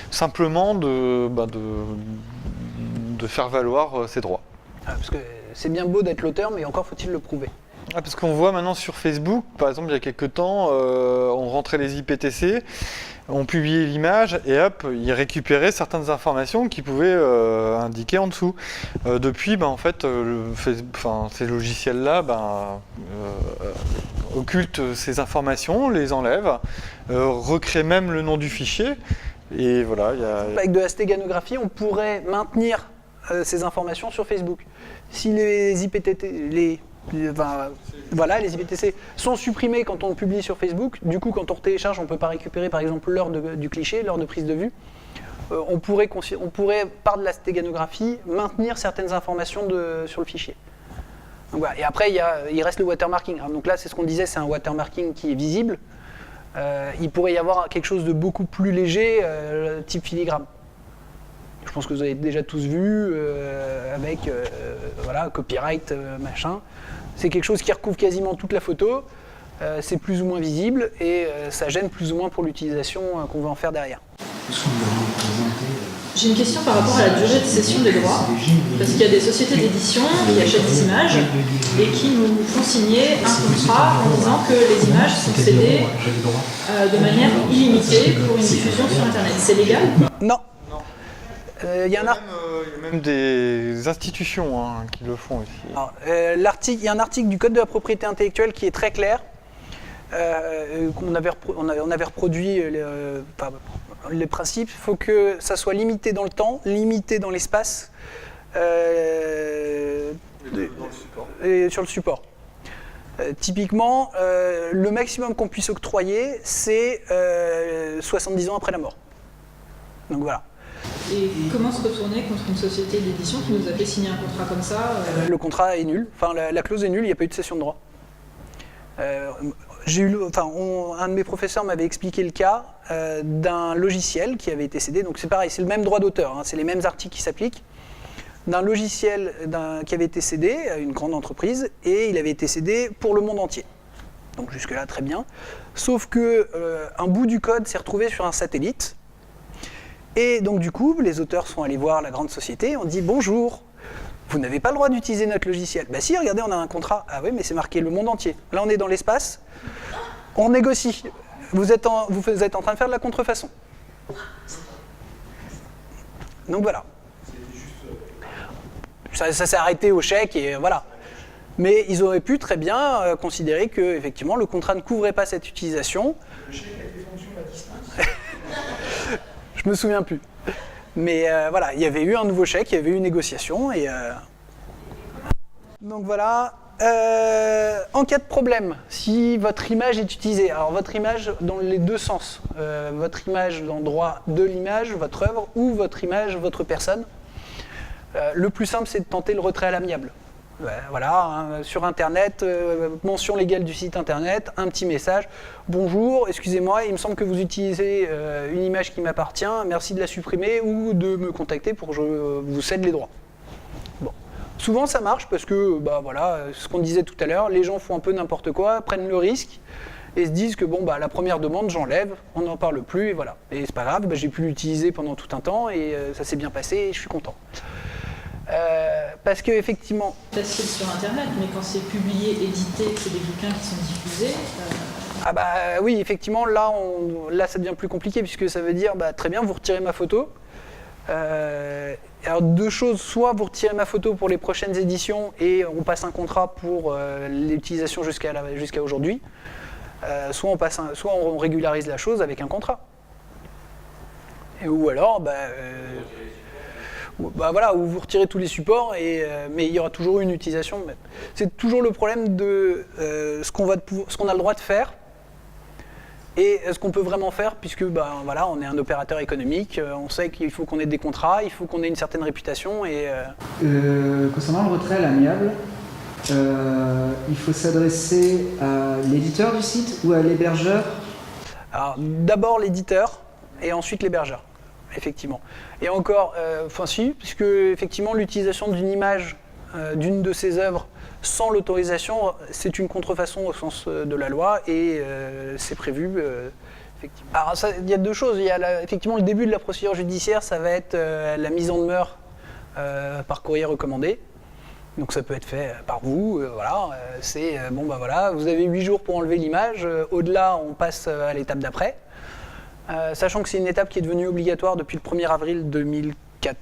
simplement de faire valoir ses droits. Parce que c'est bien beau d'être l'auteur, mais encore faut-il le prouver. Parce qu'on voit maintenant sur Facebook, par exemple, il y a quelques temps, on rentrait les IPTC, on publiait l'image et hop, ils récupéraient certaines informations qui pouvaient indiquer en dessous. Depuis, en fait, ces logiciels-là occultent ces informations, les enlèvent, recréent même le nom du fichier. Et voilà, avec de la stéganographie, on pourrait maintenir ces informations sur Facebook. Si les IPTC, les IPTC sont supprimés quand on le publie sur Facebook, du coup quand on télécharge on ne peut pas récupérer par exemple l'heure du cliché, l'heure de prise de vue, on pourrait par de la stéganographie maintenir certaines informations sur le fichier. Donc, voilà. Et après il reste le watermarking. Alors, donc là c'est ce qu'on disait, c'est un watermarking qui est visible. Il pourrait y avoir quelque chose de beaucoup plus léger, type filigrane. Je pense que vous avez déjà tous vu avec copyright, machin. C'est quelque chose qui recouvre quasiment toute la photo, c'est plus ou moins visible et ça gêne plus ou moins pour l'utilisation qu'on va en faire derrière. J'ai une question par rapport à la durée de cession des droits, parce qu'il y a des sociétés d'édition qui achètent des images et qui nous font signer un contrat en disant que les images sont cédées de manière illimitée pour une diffusion sur Internet. C'est légal? Non. Il y a même des institutions qui le font aussi. Alors, il y a un article du Code de la propriété intellectuelle qui est très clair, on avait reproduit les principes. Il faut que ça soit limité dans le temps, limité dans l'espace et sur le support. Typiquement, le maximum qu'on puisse octroyer, c'est 70 ans après la mort. Donc voilà. Et comment se retourner contre une société d'édition qui nous a fait signer un contrat comme ça Le contrat est nul, la clause est nulle, il n'y a pas eu de cession de droit. Un de mes professeurs m'avait expliqué le cas d'un logiciel qui avait été cédé, donc c'est pareil, c'est le même droit d'auteur, c'est les mêmes articles qui s'appliquent, d'un logiciel qui avait été cédé à une grande entreprise et il avait été cédé pour le monde entier. Donc jusque-là, très bien. Sauf que un bout du code s'est retrouvé sur un satellite. Et donc du coup, les auteurs sont allés voir la grande société, on dit « Bonjour, vous n'avez pas le droit d'utiliser notre logiciel. » Bah si, regardez, on a un contrat. Ah oui, mais c'est marqué le monde entier. Là, on est dans l'espace, on négocie. Vous êtes en train de faire de la contrefaçon. Donc voilà. Ça s'est arrêté au chèque et voilà. Mais ils auraient pu très bien considérer que effectivement, le contrat ne couvrait pas cette utilisation. Le chèque a été fonction à distance. Je Je me souviens plus. Mais voilà, il y avait eu un nouveau chèque, il y avait eu une négociation. Et, donc voilà. En cas de problème, si votre image est utilisée, alors votre image dans les deux sens, votre image dans le droit de l'image, votre œuvre, ou votre image, votre personne, le plus simple c'est de tenter le retrait à l'amiable. Voilà, hein, sur internet, mention légale du site internet, un petit message. Bonjour, excusez-moi, il me semble que vous utilisez une image qui m'appartient, merci de la supprimer ou de me contacter pour que je vous cède les droits. Bon. Souvent ça marche parce que, bah voilà, ce qu'on disait tout à l'heure, les gens font un peu n'importe quoi, prennent le risque et se disent que bon, bah la première demande, j'enlève, on n'en parle plus et voilà. Et c'est pas grave, bah, j'ai pu l'utiliser pendant tout un temps et ça s'est bien passé et je suis content. Parce que effectivement, facile sur internet, mais quand c'est publié, édité, que c'est des bouquins qui sont diffusés. Ah bah oui, effectivement, là ça devient plus compliqué puisque ça veut dire bah très bien, vous retirez ma photo. Alors deux choses, soit vous retirez ma photo pour les prochaines éditions et on passe un contrat pour l'utilisation jusqu'à aujourd'hui, soit on régularise la chose avec un contrat. Ou alors, voilà, ou vous retirez tous les supports, mais il y aura toujours une utilisation. C'est toujours le problème de ce qu'on a le droit de faire et ce qu'on peut vraiment faire, puisque voilà, on est un opérateur économique, on sait qu'il faut qu'on ait des contrats, il faut qu'on ait une certaine réputation. Concernant le retrait à l'amiable, il faut s'adresser à l'éditeur du site ou à l'hébergeur? Alors d'abord l'éditeur et ensuite l'hébergeur. Effectivement. Et encore, puisque effectivement l'utilisation d'une image d'une de ces œuvres sans l'autorisation, c'est une contrefaçon au sens de la loi et c'est prévu. Effectivement. Alors il y a deux choses. Il y a effectivement le début de la procédure judiciaire, ça va être la mise en demeure par courrier recommandé. Donc ça peut être fait par vous. Voilà, c'est bon voilà, vous avez 8 jours pour enlever l'image. Au-delà, on passe à l'étape d'après. Sachant que c'est une étape qui est devenue obligatoire depuis le 1er avril 2015.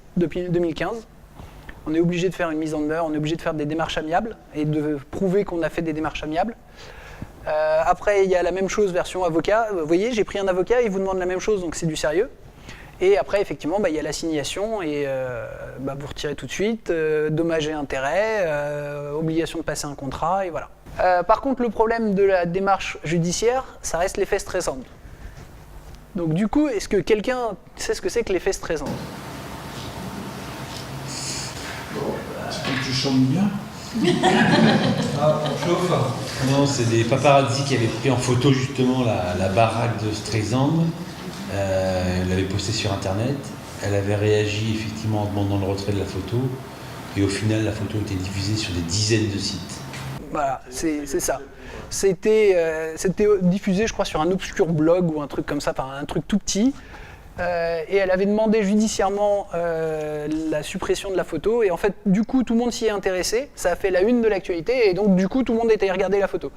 On est obligé de faire une mise en demeure, on est obligé de faire des démarches amiables et de prouver qu'on a fait des démarches amiables. Après, il y a la même chose version avocat. Vous voyez, j'ai pris un avocat, il vous demande la même chose, donc c'est du sérieux. Et après, effectivement, il y a l'assignation et vous retirez tout de suite, dommages et intérêts, obligation de passer un contrat, et voilà. Par contre, le problème de la démarche judiciaire, ça reste l'effet stressant. Donc du coup, est-ce que quelqu'un sait ce que c'est que l'effet stressant? C'est quand tu chantes bien. Ah, on chauffe. Non, c'est des paparazzi qui avaient pris en photo justement la baraque de Streisand. Elle l'avait postée sur internet. Elle avait réagi effectivement en demandant le retrait de la photo. Et au final, la photo était diffusée sur des dizaines de sites. Voilà, c'est ça. C'était diffusé, je crois, sur un obscur blog ou un truc comme ça, enfin un truc tout petit. Et elle avait demandé judiciairement la suppression de la photo. Et en fait, du coup, tout le monde s'y est intéressé. Ça a fait la une de l'actualité. Et donc, du coup, tout le monde était allé regarder la photo.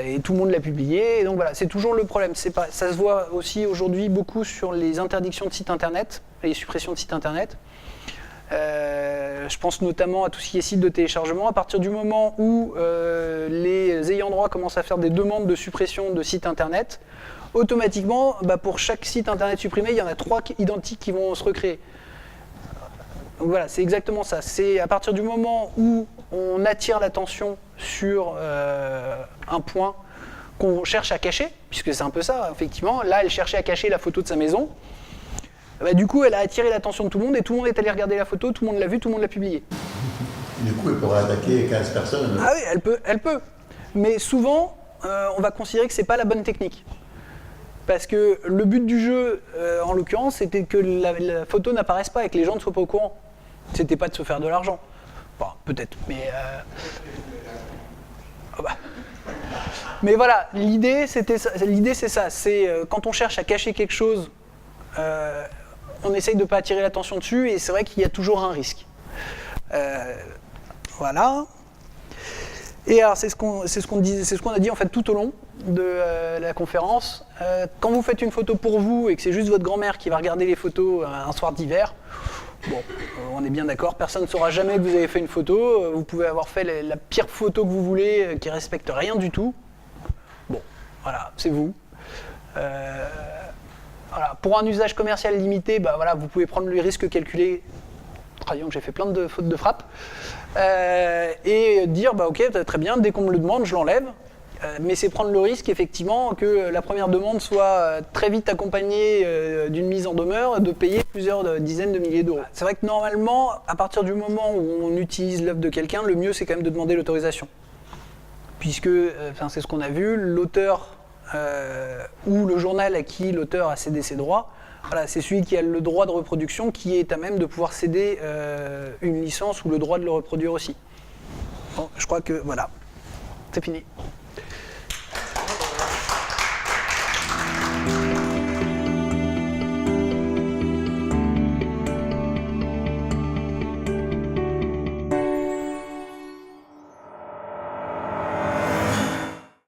Et tout le monde l'a publié. Et donc voilà, c'est toujours le problème. Ça se voit aussi aujourd'hui beaucoup sur les interdictions de sites internet, les suppressions de sites internet. Je pense notamment à tout ce qui est site de téléchargement. À partir du moment où les ayants droit commencent à faire des demandes de suppression de sites internet, automatiquement, pour chaque site internet supprimé, il y en a 3 identiques qui vont se recréer. Donc voilà, c'est exactement ça. C'est à partir du moment où on attire l'attention sur un point qu'on cherche à cacher, puisque c'est un peu ça, effectivement. Là, elle cherchait à cacher la photo de sa maison. Du coup, elle a attiré l'attention de tout le monde et tout le monde est allé regarder la photo, tout le monde l'a vue, tout le monde l'a publiée. Du coup, elle pourrait attaquer 15 personnes. Ah oui, elle peut. Mais souvent, on va considérer que c'est pas la bonne technique. Parce que le but du jeu, en l'occurrence, c'était que la photo n'apparaisse pas et que les gens ne soient pas au courant. C'était pas de se faire de l'argent. Enfin, peut-être, mais... Mais voilà, l'idée c'est ça. C'est quand on cherche à cacher quelque chose, on essaye de ne pas attirer l'attention dessus et c'est vrai qu'il y a toujours un risque. Voilà. Et alors c'est ce qu'on a dit en fait tout au long de la conférence. Quand vous faites une photo pour vous et que c'est juste votre grand-mère qui va regarder les photos un soir d'hiver, bon, on est bien d'accord, personne ne saura jamais que vous avez fait une photo. Vous pouvez avoir fait la pire photo que vous voulez, qui respecte rien du tout. Bon, voilà, c'est vous. Voilà. Pour un usage commercial limité, bah, voilà, vous pouvez prendre le risque calculé. Disons que j'ai fait plein de fautes de frappe. Et dire, bah, ok, très bien, dès qu'on me le demande, je l'enlève. Mais c'est prendre le risque, effectivement, que la première demande soit très vite accompagnée d'une mise en demeure, de payer plusieurs dizaines de milliers d'euros. C'est vrai que normalement, à partir du moment où on utilise l'œuvre de quelqu'un, le mieux, c'est quand même de demander l'autorisation. Puisque, c'est ce qu'on a vu, l'auteur ou le journal à qui l'auteur a cédé ses droits, voilà, c'est celui qui a le droit de reproduction qui est à même de pouvoir céder une licence ou le droit de le reproduire aussi. Bon, je crois que voilà, c'est fini.